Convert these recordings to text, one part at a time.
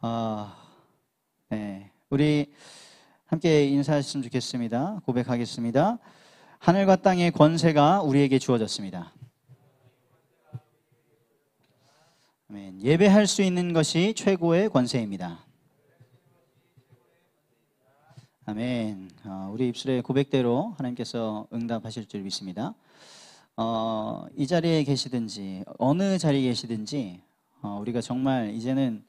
아, 네. 우리 함께 인사하셨으면 좋겠습니다. 고백하겠습니다. 하늘과 땅의 권세가 우리에게 주어졌습니다. 아멘. 예배할 수 있는 것이 최고의 권세입니다. 아멘. 우리 입술의 고백대로 하나님께서 응답하실 줄 믿습니다. 이 자리에 계시든지 어느 자리에 계시든지 우리가 정말 이제는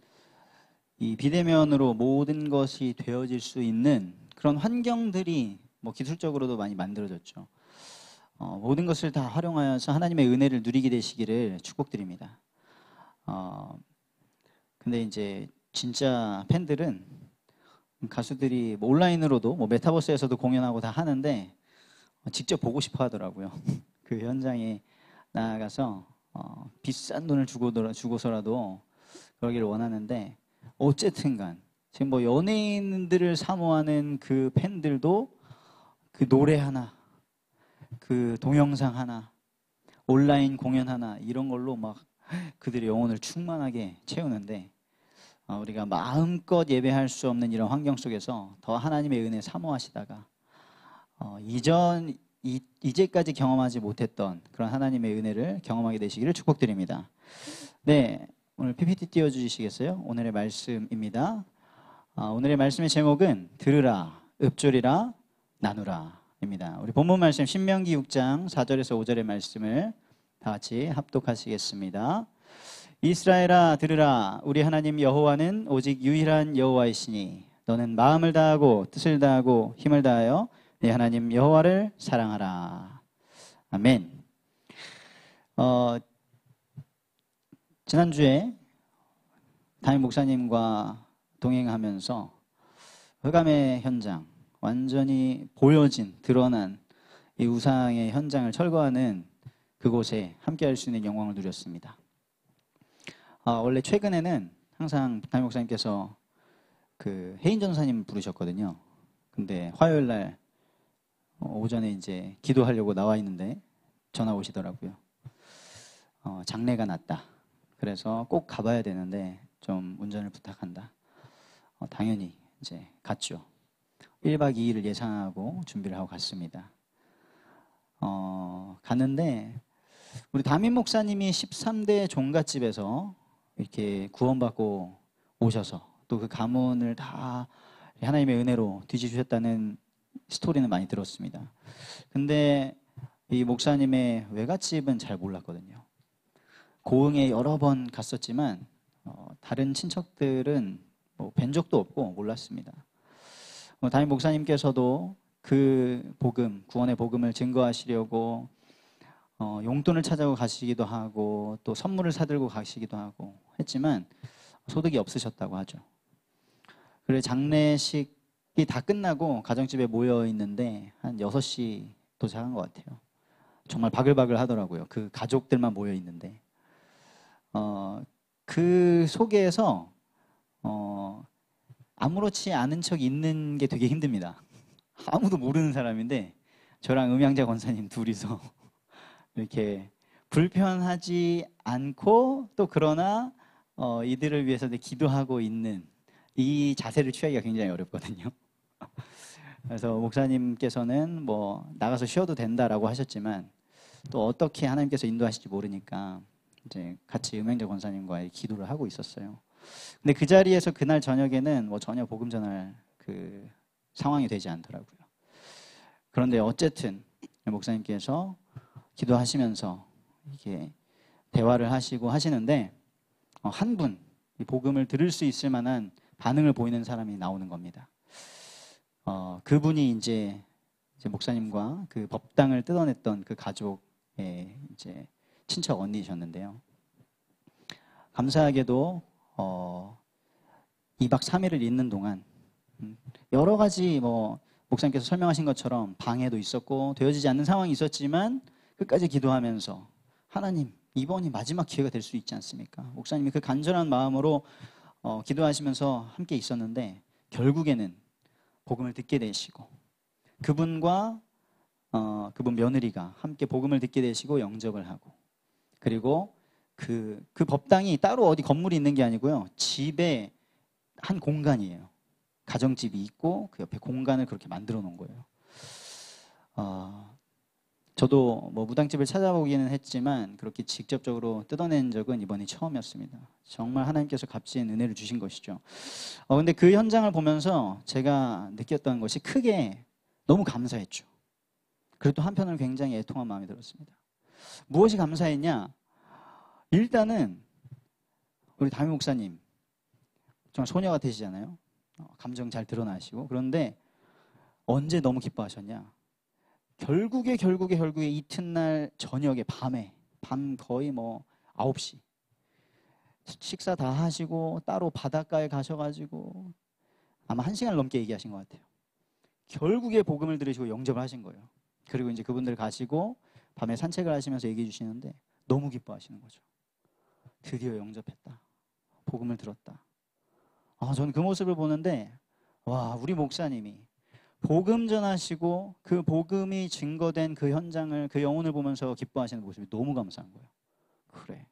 이 비대면으로 모든 것이 되어질 수 있는 그런 환경들이 기술적으로도 많이 만들어졌죠. 모든 것을 다 활용하여서 하나님의 은혜를 누리게 되시기를 축복드립니다. 근데 이제 진짜 팬들은 가수들이 온라인으로도 메타버스에서도 공연하고 다 하는데 직접 보고 싶어 하더라고요. 그 현장에 나아가서 비싼 돈을 주고서라도 그러기를 원하는데, 어쨌든간 지금 연예인들을 사모하는 그 팬들도 그 노래 하나, 그 동영상 하나, 온라인 공연 하나 이런 걸로 막 그들의 영혼을 충만하게 채우는데, 우리가 마음껏 예배할 수 없는 이런 환경 속에서 더 하나님의 은혜 사모하시다가 이제까지 경험하지 못했던 그런 하나님의 은혜를 경험하게 되시기를 축복드립니다. 네, 오늘 PPT 띄워주시겠어요? 오늘의 말씀입니다. 오늘의 말씀의 제목은 들으라, 읊조리라, 나누라 입니다. 우리 본문 말씀 신명기 6장 4절에서 5절의 말씀을 다 같이 합독하시겠습니다. 이스라엘아 들으라, 우리 하나님 여호와는 오직 유일한 여호와이시니 너는 마음을 다하고 뜻을 다하고 힘을 다하여 네 하나님 여호와를 사랑하라. 아멘. 지난주에 담임 목사님과 동행하면서 흑암의 현장, 완전히 보여진 드러난 이 우상의 현장을 철거하는 그곳에 함께할 수 있는 영광을 누렸습니다. 원래 최근에는 항상 담임 목사님께서 그 혜인 전사님 부르셨거든요. 근데 화요일 날 오전에 이제 기도하려고 나와 있는데 전화 오시더라고요. 장례가 났다. 그래서 꼭 가봐야 되는데 좀 운전을 부탁한다. 당연히 이제 갔죠. 1박 2일을 예상하고 준비를 하고 갔습니다. 갔는데 우리 담임 목사님이 13대 종갓집에서 이렇게 구원받고 오셔서 또 그 가문을 다 하나님의 은혜로 뒤집으셨다는 스토리는 많이 들었습니다. 근데 이 목사님의 외갓집은 잘 몰랐거든요. 고흥에 여러 번 갔었지만 다른 친척들은 뵌 적도 없고 몰랐습니다. 담임 목사님께서도 그 복음, 구원의 복음을 증거하시려고 용돈을 찾아고 가시기도 하고 또 선물을 사들고 가시기도 하고 했지만 소득이 없으셨다고 하죠. 그래 장례식이 다 끝나고 가정집에 모여 있는데 한 6시 도착한 것 같아요. 정말 바글바글 하더라고요. 그 가족들만 모여 있는데 그 속에서 아무렇지 않은 척 있는 게 되게 힘듭니다. 아무도 모르는 사람인데 저랑 음향자 권사님 둘이서 이렇게 불편하지 않고 또 그러나 이들을 위해서 기도하고 있는 이 자세를 취하기가 굉장히 어렵거든요. 그래서 목사님께서는 나가서 쉬어도 된다라고 하셨지만 또 어떻게 하나님께서 인도하실지 모르니까 이제 같이 음향자 권사님과의 기도를 하고 있었어요. 근데 그 자리에서 그날 저녁에는 전혀 복음 전할 그 상황이 되지 않더라고요. 그런데 어쨌든 목사님께서 기도하시면서 이렇게 대화를 하시고 하시는데 한 분, 복음을 들을 수 있을 만한 반응을 보이는 사람이 나오는 겁니다. 그분이 이제 목사님과 그 법당을 뜯어냈던 그 가족의 이제 친척 언니셨는데요. 감사하게도 2박 3일을 있는 동안 여러 가지 목사님께서 설명하신 것처럼 방해도 있었고 되어지지 않는 상황이 있었지만 끝까지 기도하면서 하나님, 이번이 마지막 기회가 될 수 있지 않습니까? 목사님이 그 간절한 마음으로 기도하시면서 함께 있었는데 결국에는 복음을 듣게 되시고 그분과 그분 며느리가 함께 복음을 듣게 되시고 영접을 하고, 그리고 그 법당이 따로 어디 건물이 있는 게 아니고요, 집에 한 공간이에요. 가정집이 있고 그 옆에 공간을 그렇게 만들어 놓은 거예요. 저도 뭐 무당집을 찾아보기는 했지만 그렇게 직접적으로 뜯어낸 적은 이번이 처음이었습니다. 정말 하나님께서 값진 은혜를 주신 것이죠. 근데 그 현장을 보면서 제가 느꼈던 것이 크게 너무 감사했죠. 그리고 또 한편으로는 굉장히 애통한 마음이 들었습니다. 무엇이 감사했냐? 일단은 우리 담임 목사님 정말 소녀 같으시잖아요. 감정 잘 드러나시고. 그런데 언제 너무 기뻐하셨냐? 결국에 이튿날 저녁에 밤 거의 뭐 9시 식사 다 하시고 따로 바닷가에 가셔가지고 아마 1시간을 넘게 얘기하신 것 같아요. 결국에 복음을 들으시고 영접을 하신 거예요. 그리고 이제 그분들 가시고 밤에 산책을 하시면서 얘기해 주시는데 너무 기뻐하시는 거죠. 드디어 영접했다. 복음을 들었다. 저는 그 모습을 보는데 와, 우리 목사님이 복음 전하시고 그 복음이 증거된 그 현장을, 그 영혼을 보면서 기뻐하시는 모습이 너무 감사한 거예요. 그래.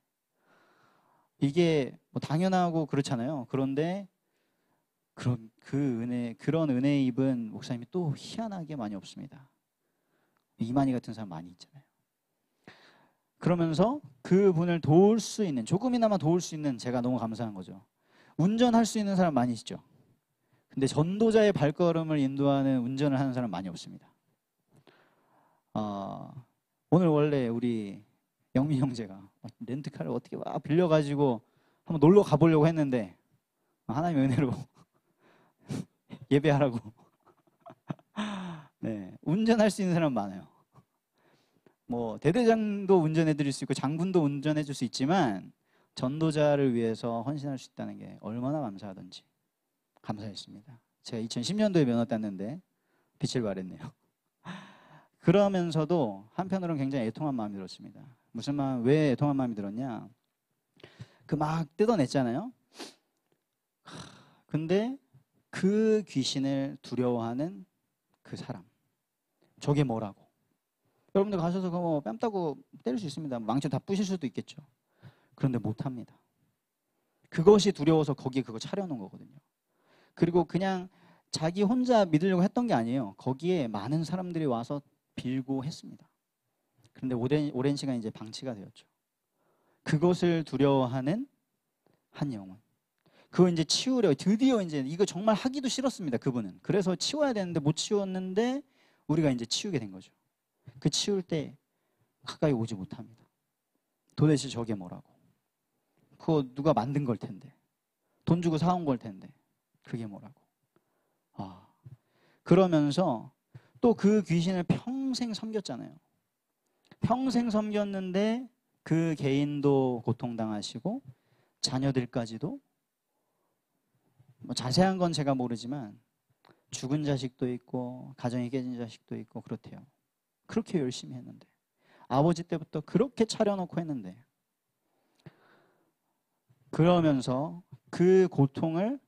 이게 뭐 당연하고 그렇잖아요. 그런데 그런 은혜의 입은 목사님이 또 희한하게 많이 없습니다. 이만희 같은 사람 많이 있잖아요. 그러면서 그분을 도울 수 있는, 조금이나마 도울 수 있는 제가 너무 감사한 거죠. 운전할 수 있는 사람 많이 있죠. 근데 전도자의 발걸음을 인도하는 운전을 하는 사람 많이 없습니다. 오늘 원래 우리 영민 형제가 렌트카를 어떻게 막 빌려가지고 한번 놀러 가보려고 했는데 하나님의 은혜로 예배하라고 네, 운전할 수 있는 사람 많아요. 뭐 대대장도 운전해 드릴 수 있고 장군도 운전해 줄 수 있지만 전도자를 위해서 헌신할 수 있다는 게 얼마나 감사하던지 감사했습니다. 제가 2010년도에 면허 땄는데 빛을 발했네요. 그러면서도 한편으로는 굉장히 애통한 마음이 들었습니다. 왜 애통한 마음이 들었냐? 그 막 뜯어냈잖아요. 근데 그 귀신을 두려워하는 그 사람, 저게 뭐라고? 여러분들 가셔서 그거 뺨 따고 때릴 수 있습니다. 망치 다 부실 수도 있겠죠. 그런데 못합니다. 그것이 두려워서 거기에 그거 차려놓은 거거든요. 그리고 그냥 자기 혼자 믿으려고 했던 게 아니에요. 거기에 많은 사람들이 와서 빌고 했습니다. 그런데 오랜 시간 이제 방치가 되었죠. 그것을 두려워하는 한 영혼. 그거 이제 치우려, 드디어 이제 이거 정말 하기도 싫었습니다. 그분은. 그래서 치워야 되는데 못 치웠는데 우리가 이제 치우게 된 거죠. 그 치울 때 가까이 오지 못합니다. 도대체 저게 뭐라고? 그거 누가 만든 걸 텐데. 돈 주고 사온 걸 텐데. 그게 뭐라고? 그러면서 또 그 귀신을 평생 섬겼잖아요. 평생 섬겼는데 그 개인도 고통당하시고 자녀들까지도 뭐 자세한 건 제가 모르지만 죽은 자식도 있고 가정이 깨진 자식도 있고 그렇대요. 그렇게 열심히 했는데 아버지 때부터 그렇게 차려놓고 했는데 그러면서 그 고통을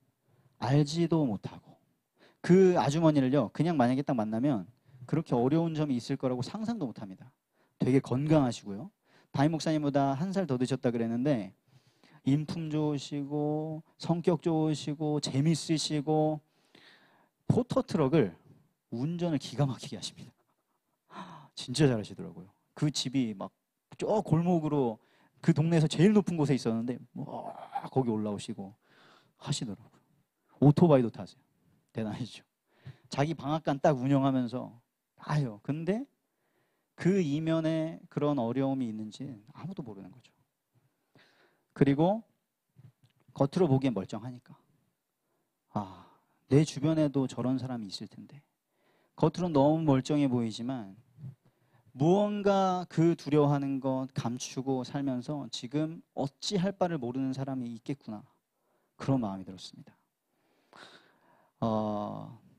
알지도 못하고 그 아주머니를요 그냥 만약에 딱 만나면 그렇게 어려운 점이 있을 거라고 상상도 못합니다. 되게 건강하시고요. 담임 목사님보다 1살 더 드셨다 그랬는데 인품 좋으시고 성격 좋으시고 재밌으시고 포터트럭을 운전을 기가 막히게 하십니다. 진짜 잘하시더라고요. 그 집이 막 저 골목으로 그 동네에서 제일 높은 곳에 있었는데 거기 올라오시고 하시더라고요. 오토바이도 타세요. 대단하시죠. 자기 방앗간 딱 운영하면서 아요. 근데 그 이면에 그런 어려움이 있는지 아무도 모르는 거죠. 그리고 겉으로 보기엔 멀쩡하니까 내 주변에도 저런 사람이 있을 텐데 겉으로는 너무 멀쩡해 보이지만 무언가 그 두려워하는 것 감추고 살면서 지금 어찌할 바를 모르는 사람이 있겠구나 그런 마음이 들었습니다.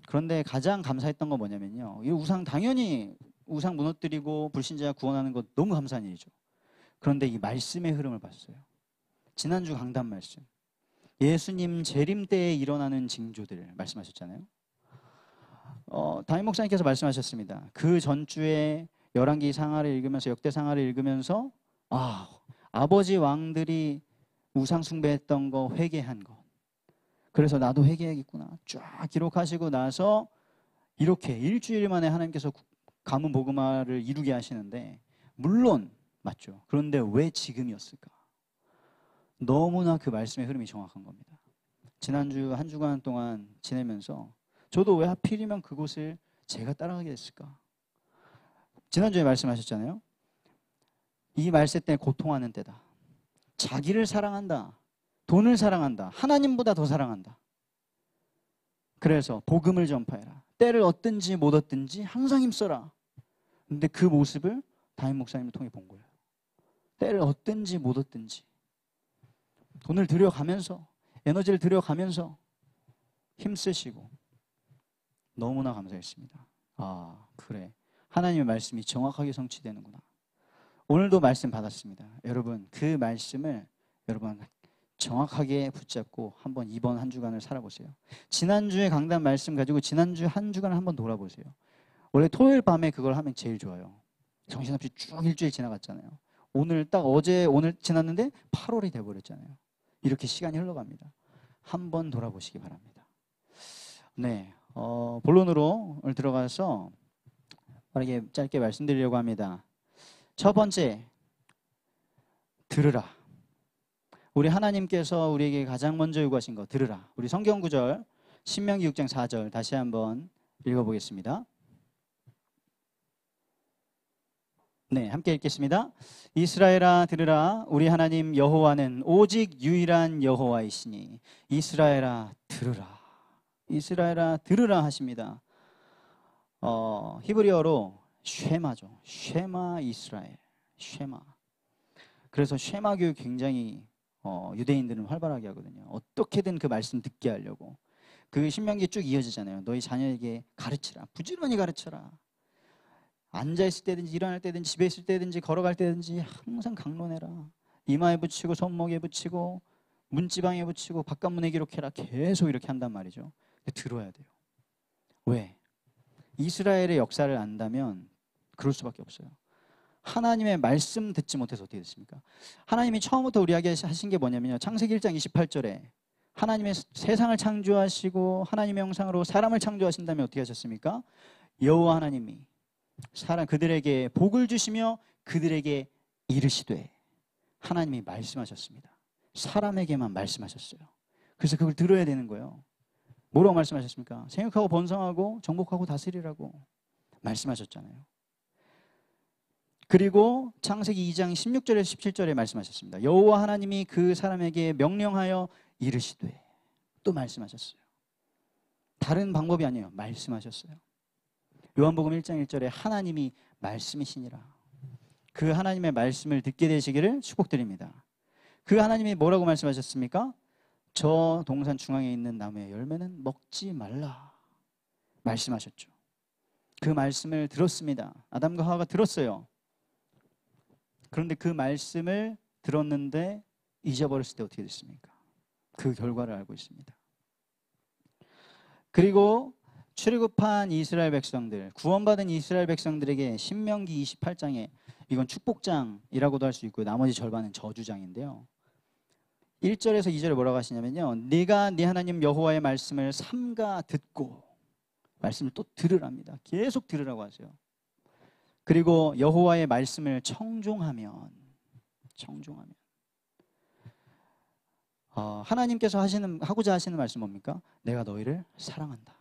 그런데 가장 감사했던 건 뭐냐면요. 이 당연히 우상 무너뜨리고 불신자 구원하는 것 너무 감사한 일이죠. 그런데 이 말씀의 흐름을 봤어요. 지난주 강단 말씀. 예수님 재림 때에 일어나는 징조들 말씀하셨잖아요. 담임 목사님께서 말씀하셨습니다. 그 전주에 열왕기 상하를 읽으면서 역대 상하를 읽으면서 아버지 왕들이 우상 숭배했던 거 회개한 것 그래서 나도 회개해야겠구나. 쫙 기록하시고 나서 이렇게 일주일 만에 하나님께서 가문 복음화를 이루게 하시는데, 물론 맞죠. 그런데 왜 지금이었을까? 너무나 그 말씀의 흐름이 정확한 겁니다. 지난주 한 주간 동안 지내면서 저도 왜 하필이면 그곳을 제가 따라가게 됐을까? 지난주에 말씀하셨잖아요. 이 말세 때 고통하는 때다. 자기를 사랑한다. 돈을 사랑한다. 하나님보다 더 사랑한다. 그래서 복음을 전파해라. 때를 얻든지 못 얻든지 항상 힘써라. 근데 그 모습을 담임 목사님을 통해 본 거예요. 때를 얻든지 못 얻든지 돈을 들여가면서, 에너지를 들여가면서 힘쓰시고 너무나 감사했습니다. 아, 그래. 하나님의 말씀이 정확하게 성취되는구나. 오늘도 말씀 받았습니다. 여러분, 그 말씀을 여러분 정확하게 붙잡고 한번 이번 한 주간을 살아보세요. 지난주에 강단 말씀 가지고 지난주 한 주간을 한번 돌아보세요. 원래 토요일 밤에 그걸 하면 제일 좋아요. 정신없이 쭉 일주일 지나갔잖아요. 오늘 딱 어제 오늘 지났는데 8월이 돼버렸잖아요. 이렇게 시간이 흘러갑니다. 한번 돌아보시기 바랍니다. 네, 본론으로 오늘 들어가서 빠르게 짧게 말씀드리려고 합니다. 첫 번째, 들으라. 우리 하나님께서 우리에게 가장 먼저 요구하신 거 들으라. 우리 성경 구절 신명기 6장 4절 다시 한번 읽어보겠습니다. 네, 함께 읽겠습니다. 이스라엘아 들으라. 우리 하나님 여호와는 오직 유일한 여호와이시니 이스라엘아 들으라. 이스라엘아 들으라 하십니다. 히브리어로 쉐마죠. 쉐마 이스라엘. 쉐마. 그래서 쉐마 교육 굉장히 유대인들은 활발하게 하거든요. 어떻게든 그 말씀 듣게 하려고. 그 신명기 쭉 이어지잖아요. 너희 자녀에게 가르치라. 부지런히 가르쳐라. 앉아있을 때든지 일어날 때든지 집에 있을 때든지 걸어갈 때든지 항상 강론해라. 이마에 붙이고 손목에 붙이고 문지방에 붙이고 바깥문에 기록해라. 계속 이렇게 한단 말이죠. 들어야 돼요. 왜? 이스라엘의 역사를 안다면 그럴 수밖에 없어요. 하나님의 말씀 듣지 못해서 어떻게 됐습니까? 하나님이 처음부터 우리에게 하신 게 뭐냐면요. 창세기 1장 28절에 하나님의 세상을 창조하시고 하나님의 형상으로 사람을 창조하신 다음에 어떻게 하셨습니까? 여호와 하나님이 그들에게 복을 주시며 그들에게 이르시되 하나님이 말씀하셨습니다. 사람에게만 말씀하셨어요. 그래서 그걸 들어야 되는 거예요. 뭐라고 말씀하셨습니까? 생육하고 번성하고 정복하고 다스리라고 말씀하셨잖아요. 그리고 창세기 2장 16절에서 17절에 말씀하셨습니다. 여호와 하나님이 그 사람에게 명령하여 이르시되 또 말씀하셨어요. 다른 방법이 아니에요. 말씀하셨어요. 요한복음 1장 1절에 하나님이 말씀이시니라. 그 하나님의 말씀을 듣게 되시기를 축복드립니다. 그 하나님이 뭐라고 말씀하셨습니까? 저 동산 중앙에 있는 나무의 열매는 먹지 말라 말씀하셨죠. 그 말씀을 들었습니다. 아담과 하와가 들었어요. 그런데 그 말씀을 들었는데 잊어버렸을 때 어떻게 됐습니까? 그 결과를 알고 있습니다. 그리고 출애굽한 이스라엘 백성들, 구원받은 이스라엘 백성들에게 신명기 28장에 이건 축복장이라고도 할 수 있고요. 나머지 절반은 저주장인데요. 1절에서 2절에 뭐라고 하시냐면요. 네가 네 하나님 여호와의 말씀을 삼가 듣고 말씀을 또 들으랍니다. 계속 들으라고 하세요. 그리고 여호와의 말씀을 청종하면 하나님께서 하고자 하시는 말씀 뭡니까? 내가 너희를 사랑한다.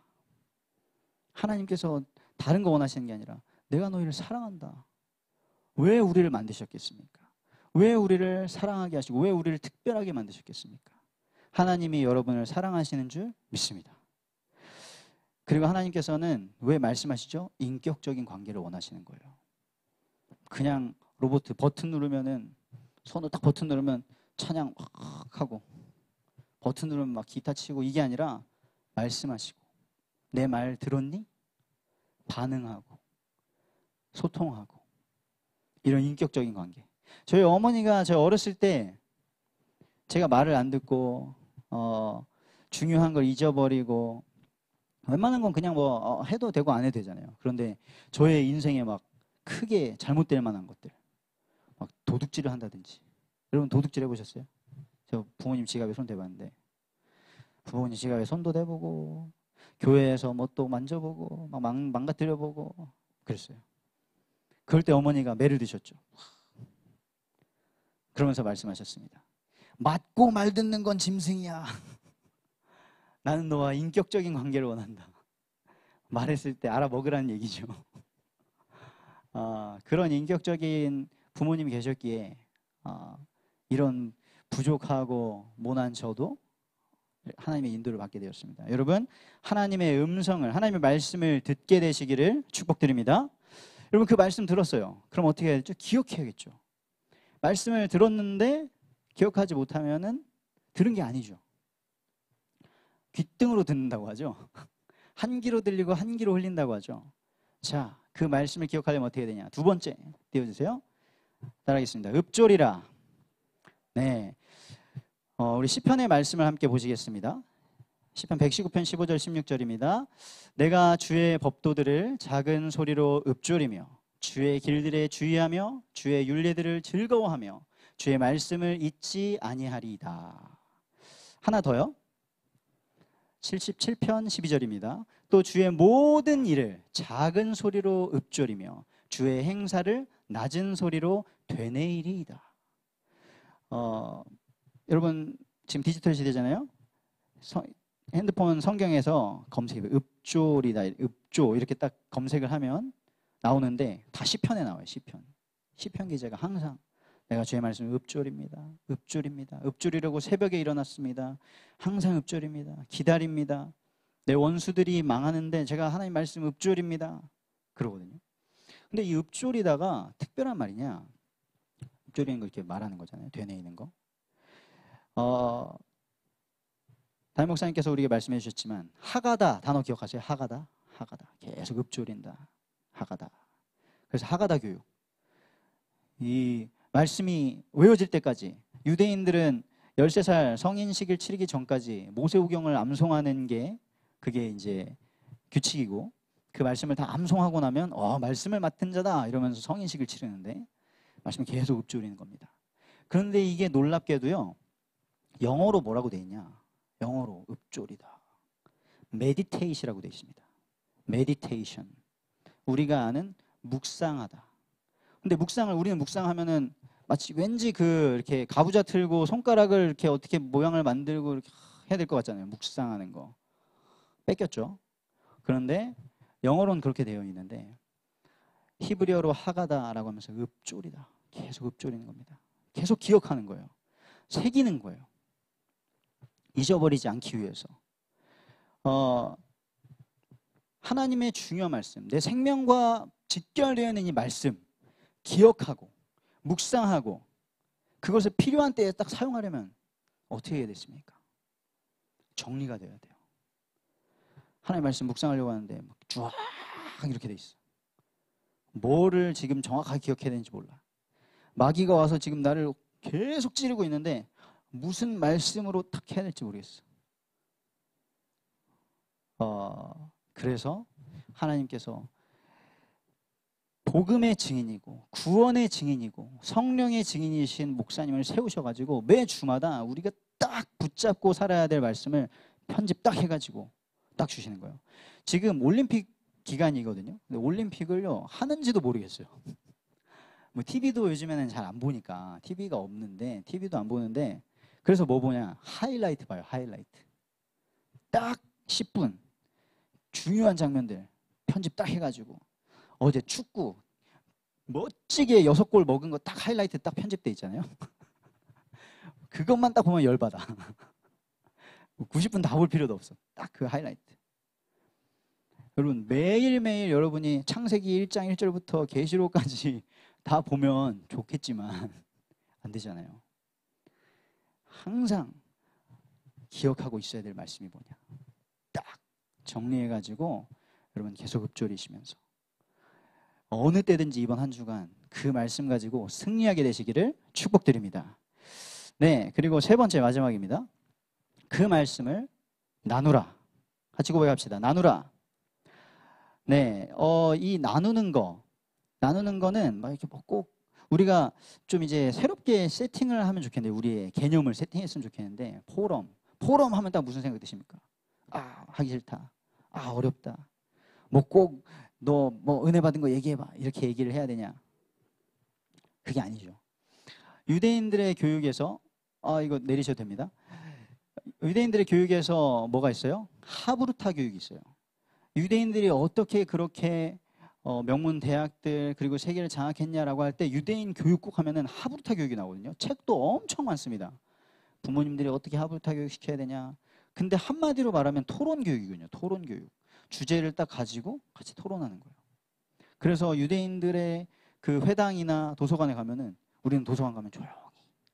하나님께서 다른 거 원하시는 게 아니라 내가 너희를 사랑한다. 왜 우리를 만드셨겠습니까? 왜 우리를 사랑하게 하시고 왜 우리를 특별하게 만드셨겠습니까? 하나님이 여러분을 사랑하시는 줄 믿습니다. 그리고 하나님께서는 왜 말씀하시죠? 인격적인 관계를 원하시는 거예요. 그냥 로봇 버튼 누르면은 손으로 딱 버튼 누르면 찬양 확 하고 버튼 누르면 막 기타 치고 이게 아니라 말씀하시고 내 말 들었니? 반응하고 소통하고 이런 인격적인 관계. 저희 어머니가 저 어렸을 때 제가 말을 안 듣고 중요한 걸 잊어버리고 웬만한 건 그냥 해도 되고 안 해도 되잖아요. 그런데 저의 인생에 막 크게 잘못될 만한 것들 막 도둑질을 한다든지. 여러분 도둑질 해보셨어요? 저 부모님 지갑에 손 대봤는데 부모님 지갑에 손도 대보고 교회에서 뭐 또 만져보고 막 망가뜨려보고 그랬어요. 그럴 때 어머니가 매를 드셨죠. 그러면서 말씀하셨습니다. 맞고 말 듣는 건 짐승이야. 나는 너와 인격적인 관계를 원한다. 말했을 때 알아먹으라는 얘기죠. 그런 인격적인 부모님이 계셨기에 이런 부족하고 모난 저도 하나님의 인도를 받게 되었습니다. 여러분, 하나님의 음성을, 하나님의 말씀을 듣게 되시기를 축복드립니다. 여러분, 그 말씀 들었어요. 그럼 어떻게 해야 되죠? 기억해야겠죠. 말씀을 들었는데 기억하지 못하면은 들은 게 아니죠. 귓등으로 듣는다고 하죠. 한 귀로 들리고 한 귀로 흘린다고 하죠. 자, 그 말씀을 기억하려면 어떻게 되냐? 두 번째 띄워주세요. 따라하겠습니다. 읍조리라. 네, 우리 시편의 말씀을 함께 보시겠습니다. 시편 119편 15절 16절입니다. 내가 주의 법도들을 작은 소리로 읍조리며 주의 길들에 주의하며 주의 율례들을 즐거워하며 주의 말씀을 잊지 아니하리이다. 하나 더요. 77편 12절입니다. 또 주의 모든 일을 작은 소리로 읊조리며 주의 행사를 낮은 소리로 되뇌이리이다. 여러분 지금 디지털 시대잖아요. 핸드폰 성경에서 검색해 읊조리다, 읊조 이렇게 딱 검색을 하면 나오는데 다 시편에 나와요. 시편 기자가 항상 내가 주의 말씀을 읊조립니다. 읊조립니다. 읊조리려고 새벽에 일어났습니다. 항상 읊조립니다. 기다립니다. 내 원수들이 망하는데 제가 하나님 말씀 읊조립니다. 그러거든요. 근데 이 읊조리다가 특별한 말이냐? 읊조리는 거 이렇게 말하는 거잖아요. 되뇌이는 거. 담임 목사님께서 우리에게 말씀해 주셨지만 하가다 단어 기억하세요? 하가다. 계속 읊조린다. 하가다. 그래서 하가다 교육. 이 말씀이 외워질 때까지 유대인들은 13살 성인식을 치르기 전까지 모세오경을 암송하는 게 그게 이제 규칙이고 그 말씀을 다 암송하고 나면 말씀을 맡은 자다 이러면서 성인식을 치르는데 말씀을 계속 읊조리는 겁니다. 그런데 이게 놀랍게도요. 영어로 뭐라고 돼 있냐? 영어로 읊조리다. 메디테이션이라고 돼 있습니다. 메디테이션. 우리가 아는 묵상하다. 근데 우리는 묵상하면은 마치 왠지 이렇게 가부좌 틀고 손가락을 이렇게 어떻게 모양을 만들고 이렇게 해야 될 것 같잖아요. 묵상하는 거. 뺏겼죠. 그런데 영어로는 그렇게 되어 있는데 히브리어로 하가다라고 하면서 읊조리다. 계속 읊조리는 겁니다. 계속 기억하는 거예요. 새기는 거예요. 잊어버리지 않기 위해서. 하나님의 중요한 말씀, 내 생명과 직결되어 있는 이 말씀 기억하고 묵상하고 그것을 필요한 때에 딱 사용하려면 어떻게 해야 됐습니까? 정리가 돼야 돼요. 하나님의 말씀 묵상하려고 하는데 쫙 이렇게 돼 있어. 뭐를 지금 정확하게 기억해야 되는지 몰라. 마귀가 와서 지금 나를 계속 찌르고 있는데 무슨 말씀으로 딱 해야 될지 모르겠어. 그래서 하나님께서 복음의 증인이고 구원의 증인이고 성령의 증인이신 목사님을 세우셔가지고 매 주마다 우리가 딱 붙잡고 살아야 될 말씀을 편집 딱 해가지고 딱 주시는 거예요. 지금 올림픽 기간이거든요. 근데 올림픽을요 하는지도 모르겠어요. 뭐 TV도 요즘에는 잘 안 보니까 TV가 없는데 TV도 안 보는데 그래서 뭐 보냐? 하이라이트 봐요. 하이라이트. 딱 10분 중요한 장면들 편집 딱 해가지고 어제 축구 멋지게 6골 먹은 거 딱 하이라이트 딱 편집돼 있잖아요. 그것만 딱 보면 열받아. 90분 다 볼 필요도 없어. 딱 그 하이라이트. 여러분 매일매일 여러분이 창세기 1장 1절부터 계시록까지 다 보면 좋겠지만 안 되잖아요. 항상 기억하고 있어야 될 말씀이 뭐냐. 딱 정리해가지고 여러분 계속 읊조리시면서 어느 때든지 이번 한 주간 그 말씀 가지고 승리하게 되시기를 축복드립니다. 네, 그리고 세 번째 마지막입니다. 그 말씀을 나누라. 같이 고백합시다. 나누라. 네, 이 나누는 거는 막 이렇게 꼭 우리가 좀 이제 새롭게 세팅을 하면 좋겠는데 우리의 개념을 세팅했으면 좋겠는데 포럼 하면 딱 무슨 생각 드십니까? 아, 하기 싫다. 아, 어렵다. 뭐 꼭 너 뭐 은혜 받은 거 얘기해봐. 이렇게 얘기를 해야 되냐? 그게 아니죠. 유대인들의 교육에서 이거 내리셔도 됩니다. 유대인들의 교육에서 뭐가 있어요? 하브루타 교육이 있어요. 유대인들이 어떻게 그렇게 명문 대학들 그리고 세계를 장악했냐라고 할 때 유대인 교육국 하면은 하브루타 교육이 나오거든요. 책도 엄청 많습니다. 부모님들이 어떻게 하브루타 교육 시켜야 되냐. 근데 한마디로 말하면 토론 교육이군요. 토론 교육. 주제를 딱 가지고 같이 토론하는 거예요. 그래서 유대인들의 그 회당이나 도서관에 가면은 우리는 도서관 가면 조용히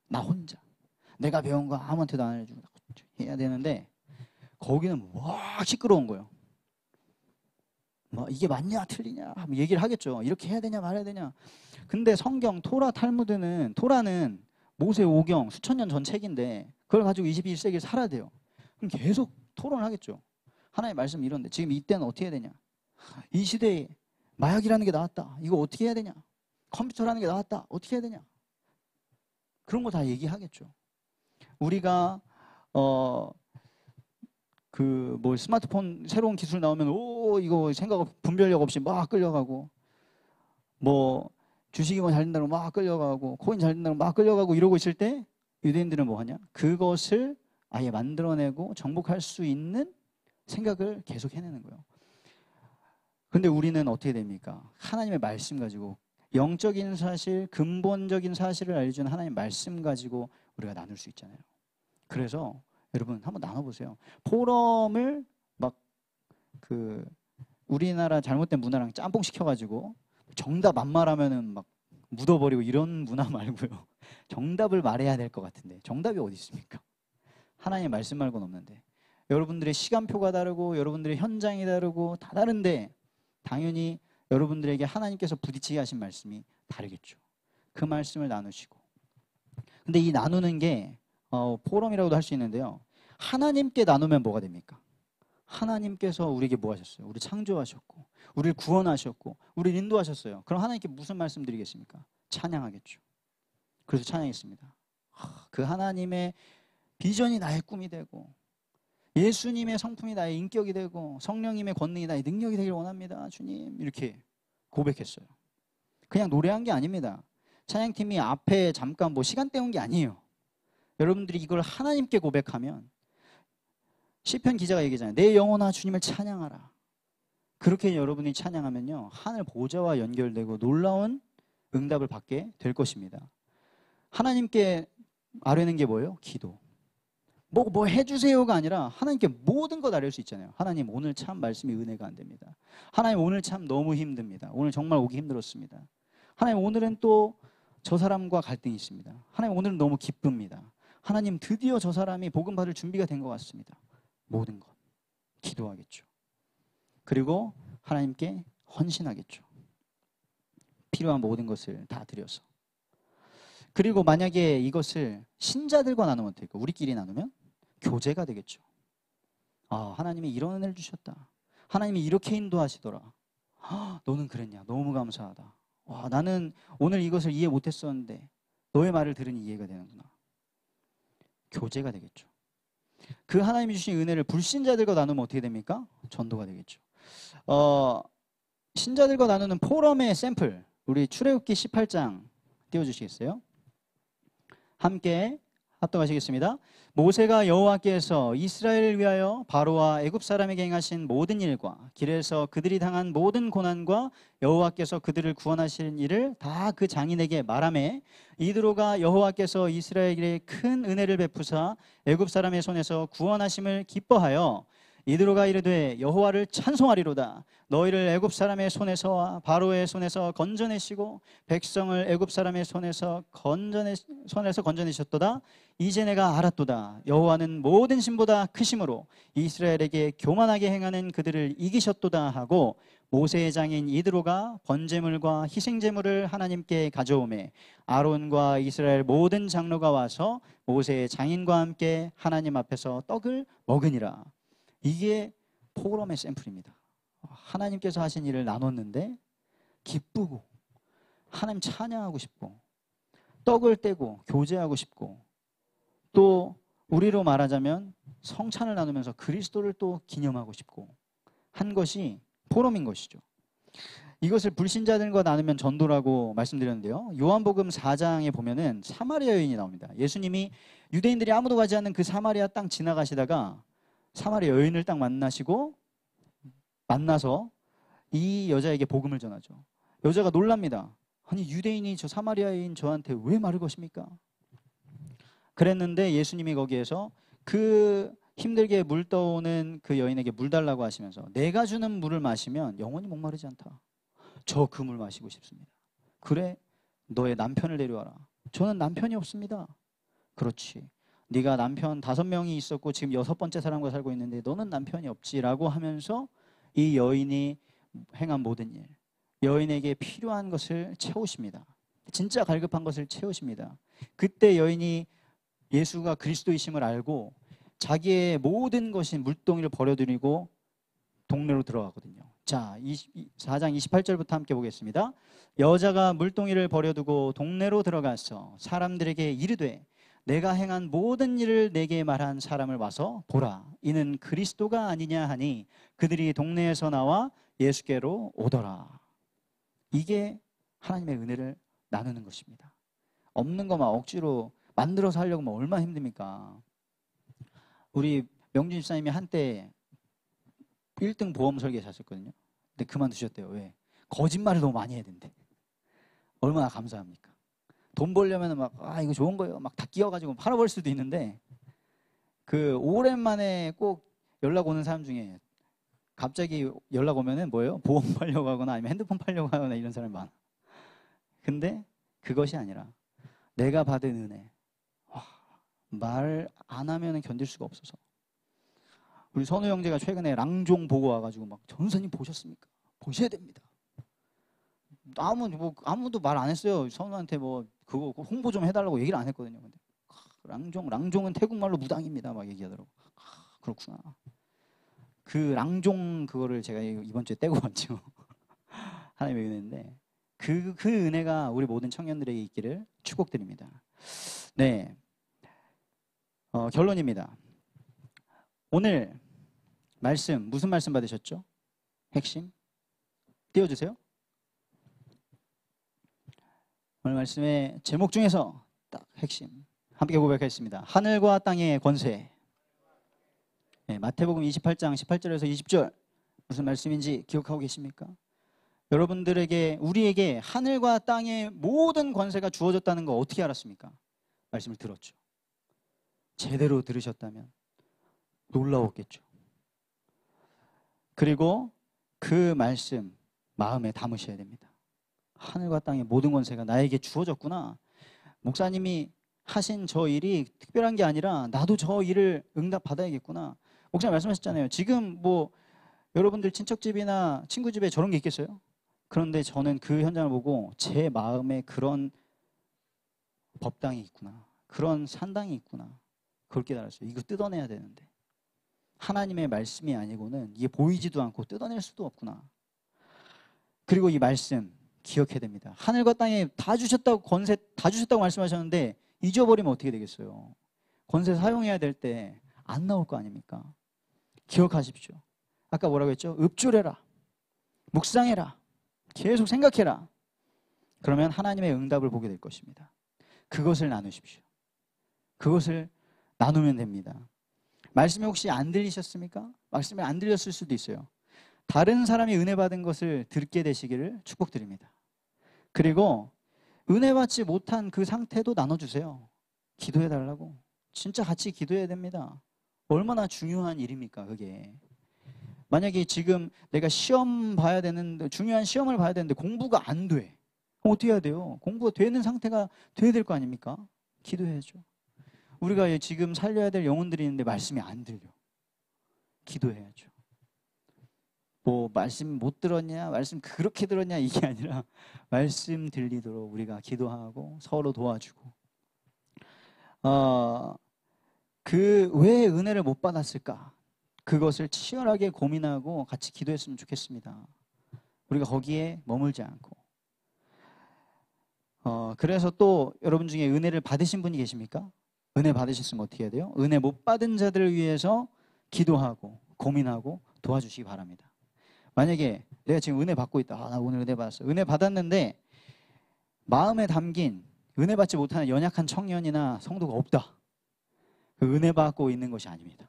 나 혼자 내가 배운 거 아무한테도 안 알려주고 해야 되는데 거기는 와 시끄러운 거예요. 뭐 이게 맞냐 틀리냐 하면 얘기를 하겠죠. 이렇게 해야 되냐 말해야 되냐. 근데 성경 토라는 모세 오경 수천 년 전 책인데 그걸 가지고 21세기를 살아야 돼요. 그럼 계속 토론을 하겠죠. 하나님의 말씀 이런데 지금 이때는 어떻게 해야 되냐. 이 시대에 마약이라는 게 나왔다. 이거 어떻게 해야 되냐. 컴퓨터라는 게 나왔다. 어떻게 해야 되냐. 그런 거 다 얘기하겠죠. 우리가 뭐 스마트폰 새로운 기술 나오면 이거 생각 분별력 없이 막 끌려가고 뭐 주식이 뭐 잘 된다고 막 끌려가고 코인 잘 된다고 막 끌려가고 이러고 있을 때 유대인들은 뭐 하냐? 그것을 아예 만들어내고 정복할 수 있는 생각을 계속 해내는 거예요. 근데 우리는 어떻게 됩니까? 하나님의 말씀 가지고 영적인 사실, 근본적인 사실을 알려주는 하나님의 말씀 가지고 우리가 나눌 수 있잖아요. 그래서 여러분 한번 나눠보세요. 포럼을 막 우리나라 잘못된 문화랑 짬뽕 시켜가지고 정답 안 말하면은 막 묻어버리고 이런 문화 말고요. 정답을 말해야 될 것 같은데 정답이 어디 있습니까? 하나님의 말씀 말고는 없는데 여러분들의 시간표가 다르고 여러분들의 현장이 다르고 다 다른데 당연히 여러분들에게 하나님께서 부딪히게 하신 말씀이 다르겠죠. 그 말씀을 나누시고 근데 이 나누는 게 포럼이라고도 할 수 있는데요. 하나님께 나누면 뭐가 됩니까? 하나님께서 우리에게 뭐 하셨어요? 우리 창조하셨고 우리를 구원하셨고 우리를 인도하셨어요. 그럼 하나님께 무슨 말씀 드리겠습니까? 찬양하겠죠. 그래서 찬양했습니다. 그 하나님의 비전이 나의 꿈이 되고 예수님의 성품이 나의 인격이 되고 성령님의 권능이 나의 능력이 되길 원합니다. 주님 이렇게 고백했어요. 그냥 노래한 게 아닙니다. 찬양팀이 앞에 잠깐 뭐 시간 때운 게 아니에요. 여러분들이 이걸 하나님께 고백하면 시편 기자가 얘기하잖아요. 내 영혼아 주님을 찬양하라. 그렇게 여러분이 찬양하면요. 하늘 보좌와 연결되고 놀라운 응답을 받게 될 것입니다. 하나님께 아뢰는 게 뭐예요? 기도. 뭐 해주세요가 아니라 하나님께 모든 것 아뢰을 수 있잖아요. 하나님 오늘 참 말씀이 은혜가 안 됩니다. 하나님 오늘 참 너무 힘듭니다. 오늘 정말 오기 힘들었습니다. 하나님 오늘은 또 저 사람과 갈등이 있습니다. 하나님 오늘은 너무 기쁩니다. 하나님 드디어 저 사람이 복음 받을 준비가 된 것 같습니다. 모든 것 기도하겠죠. 그리고 하나님께 헌신하겠죠. 필요한 모든 것을 다 드려서. 그리고 만약에 이것을 신자들과 나누면 어떨까? 우리끼리 나누면 교제가 되겠죠. 하나님이 이런 은혜를 주셨다. 하나님이 이렇게 인도하시더라. 너는 그랬냐? 너무 감사하다. 나는 오늘 이것을 이해 못했었는데 너의 말을 들으니 이해가 되는구나. 교제가 되겠죠. 그 하나님이 주신 은혜를 불신자들과 나누면 어떻게 됩니까? 전도가 되겠죠. 신자들과 나누는 포럼의 샘플 우리 출애굽기 18장 띄워주시겠어요? 함께 합독하시겠습니다. 모세가 여호와께서 이스라엘을 위하여 바로와 애굽 사람에게 행하신 모든 일과 길에서 그들이 당한 모든 고난과 여호와께서 그들을 구원하신 일을 다 그 장인에게 말하매 이드로가 여호와께서 이스라엘에게 큰 은혜를 베푸사 애굽 사람의 손에서 구원하심을 기뻐하여 이드로가 이르되 여호와를 찬송하리로다. 너희를 애굽 사람의 손에서와 바로의 손에서 건져내시고 백성을 애굽 사람의 손에서 건져내셨도다. 이제 내가 알았도다. 여호와는 모든 신보다 크심으로 이스라엘에게 교만하게 행하는 그들을 이기셨도다 하고 모세의 장인 이드로가 번제물과 희생제물을 하나님께 가져오매 아론과 이스라엘 모든 장로가 와서 모세의 장인과 함께 하나님 앞에서 떡을 먹으니라. 이게 포럼의 샘플입니다. 하나님께서 하신 일을 나눴는데 기쁘고 하나님 찬양하고 싶고 떡을 떼고 교제하고 싶고 또 우리로 말하자면 성찬을 나누면서 그리스도를 또 기념하고 싶고 한 것이 포럼인 것이죠. 이것을 불신자들과 나누면 전도라고 말씀드렸는데요. 요한복음 4장에 보면은 사마리아 여인이 나옵니다. 예수님이 유대인들이 아무도 가지 않는 그 사마리아 땅 지나가시다가 사마리아 여인을 딱 만나서 이 여자에게 복음을 전하죠. 여자가 놀랍니다. 아니 유대인이 저 사마리아인 저한테 왜 말을 거십니까? 그랬는데 예수님이 거기에서 그 힘들게 물 떠오는 그 여인에게 물 달라고 하시면서 내가 주는 물을 마시면 영원히 목마르지 않다. 저 그 물 마시고 싶습니다. 그래 너의 남편을 데려와라. 저는 남편이 없습니다. 그렇지. 네가 남편 5명이 있었고 지금 6번째 사람과 살고 있는데 너는 남편이 없지라고 하면서 이 여인이 행한 모든 일, 여인에게 필요한 것을 채우십니다. 진짜 갈급한 것을 채우십니다. 그때 여인이 예수가 그리스도이심을 알고 자기의 모든 것인 물동이를 버려두리고 동네로 들어가거든요. 자, 4장 28절부터 함께 보겠습니다. 여자가 물동이를 버려두고 동네로 들어가서 사람들에게 이르되 내가 행한 모든 일을 내게 말한 사람을 와서 보라. 이는 그리스도가 아니냐 하니 그들이 동네에서 나와 예수께로 오더라. 이게 하나님의 은혜를 나누는 것입니다. 없는 거 막 억지로 만들어서 하려고 하면 얼마나 힘듭니까? 우리 명준 집사님이 한때 1등 보험 설계사 하셨거든요. 근데 그만두셨대요. 왜? 거짓말을 너무 많이 해야 된대. 얼마나 감사합니까? 돈 벌려면 막, 이거 좋은 거예요. 막 다 끼워가지고 팔아버릴 수도 있는데, 그 오랜만에 꼭 연락 오는 사람 중에 갑자기 연락 오면은 뭐예요? 보험 팔려고 하거나 아니면 핸드폰 팔려고 하거나 이런 사람이 많아. 근데 그것이 아니라 내가 받은 은혜, 말 안 하면 견딜 수가 없어서. 우리 선우 형제가 최근에 랑종 보고 와가지고 막 전사님 보셨습니까? 보셔야 됩니다. 아무도 말 안 했어요. 선우한테 뭐 그거 홍보 좀 해달라고 얘기를 안 했거든요. 근데 랑종은 태국말로 무당입니다. 막 얘기하더라고. 그렇구나. 그 랑종 그거를 제가 이번 주에 떼고 왔죠. 하나님의 은혜인데 그 은혜가 우리 모든 청년들에게 있기를 축복드립니다. 네, 결론입니다. 오늘 말씀 무슨 말씀 받으셨죠? 핵심 띄워주세요. 오늘 말씀의 제목 중에서 딱 핵심 함께 고백하겠습니다. 하늘과 땅의 권세. 네, 마태복음 28장 18절에서 20절 무슨 말씀인지 기억하고 계십니까? 여러분들에게 우리에게 하늘과 땅의 모든 권세가 주어졌다는 거 어떻게 알았습니까? 말씀을 들었죠. 제대로 들으셨다면 놀라웠겠죠. 그리고 그 말씀 마음에 담으셔야 됩니다. 하늘과 땅의 모든 권세가 나에게 주어졌구나. 목사님이 하신 저 일이 특별한 게 아니라 나도 저 일을 응답받아야겠구나. 목사님 말씀하셨잖아요. 지금 뭐 여러분들 친척집이나 친구집에 저런 게 있겠어요? 그런데 저는 그 현장을 보고 제 마음에 그런 법당이 있구나. 그런 산당이 있구나. 그걸 깨달았어요. 이거 뜯어내야 되는데. 하나님의 말씀이 아니고는 이게 보이지도 않고 뜯어낼 수도 없구나. 그리고 이 말씀 기억해야 됩니다. 하늘과 땅에 다 주셨다고 권세 다 주셨다고 말씀하셨는데 잊어버리면 어떻게 되겠어요? 권세 사용해야 될 때 안 나올 거 아닙니까? 기억하십시오. 아까 뭐라고 했죠? 읊조려라. 묵상해라. 계속 생각해라. 그러면 하나님의 응답을 보게 될 것입니다. 그것을 나누십시오. 그것을 나누면 됩니다. 말씀이 혹시 안 들리셨습니까? 말씀이 안 들렸을 수도 있어요. 다른 사람이 은혜 받은 것을 듣게 되시기를 축복드립니다. 그리고 은혜 받지 못한 그 상태도 나눠주세요. 기도해달라고. 진짜 같이 기도해야 됩니다. 얼마나 중요한 일입니까 그게. 만약에 지금 내가 시험 봐야 되는데 중요한 시험을 봐야 되는데 공부가 안 돼. 그럼 어떻게 해야 돼요? 공부가 되는 상태가 돼야 될 거 아닙니까? 기도해야죠. 우리가 지금 살려야 될 영혼들이 있는데 말씀이 안 들려. 기도해야죠. 뭐 말씀 못 들었냐, 말씀 그렇게 들었냐 이게 아니라 말씀 들리도록 우리가 기도하고 서로 도와주고. 그 왜 은혜를 못 받았을까? 그것을 치열하게 고민하고 같이 기도했으면 좋겠습니다. 우리가 거기에 머물지 않고. 그래서 또 여러분 중에 은혜를 받으신 분이 계십니까? 은혜 받으셨으면 어떻게 해야 돼요? 은혜 못 받은 자들을 위해서 기도하고 고민하고 도와주시기 바랍니다. 만약에 내가 지금 은혜 받고 있다. 나 오늘 은혜 받았어. 은혜 받았는데 마음에 담긴 은혜 받지 못하는 연약한 청년이나 성도가 없다. 그 은혜 받고 있는 것이 아닙니다.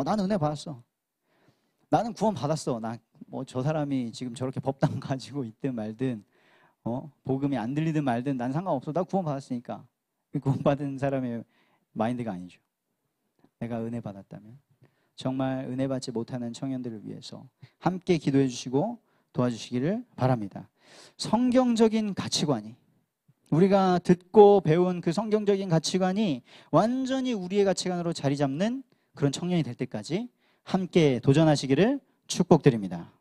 나는 은혜 받았어. 나는 구원 받았어. 저 사람이 지금 저렇게 법당 가지고 있든 말든 복음이 안 들리든 말든 난 상관없어. 나 구원 받았으니까. 구원 받은 사람의 마인드가 아니죠. 내가 은혜 받았다면 정말 은혜 받지 못하는 청년들을 위해서 함께 기도해 주시고 도와주시기를 바랍니다. 성경적인 가치관이, 우리가 듣고 배운 그 성경적인 가치관이 완전히 우리의 가치관으로 자리 잡는 그런 청년이 될 때까지 함께 도전하시기를 축복드립니다.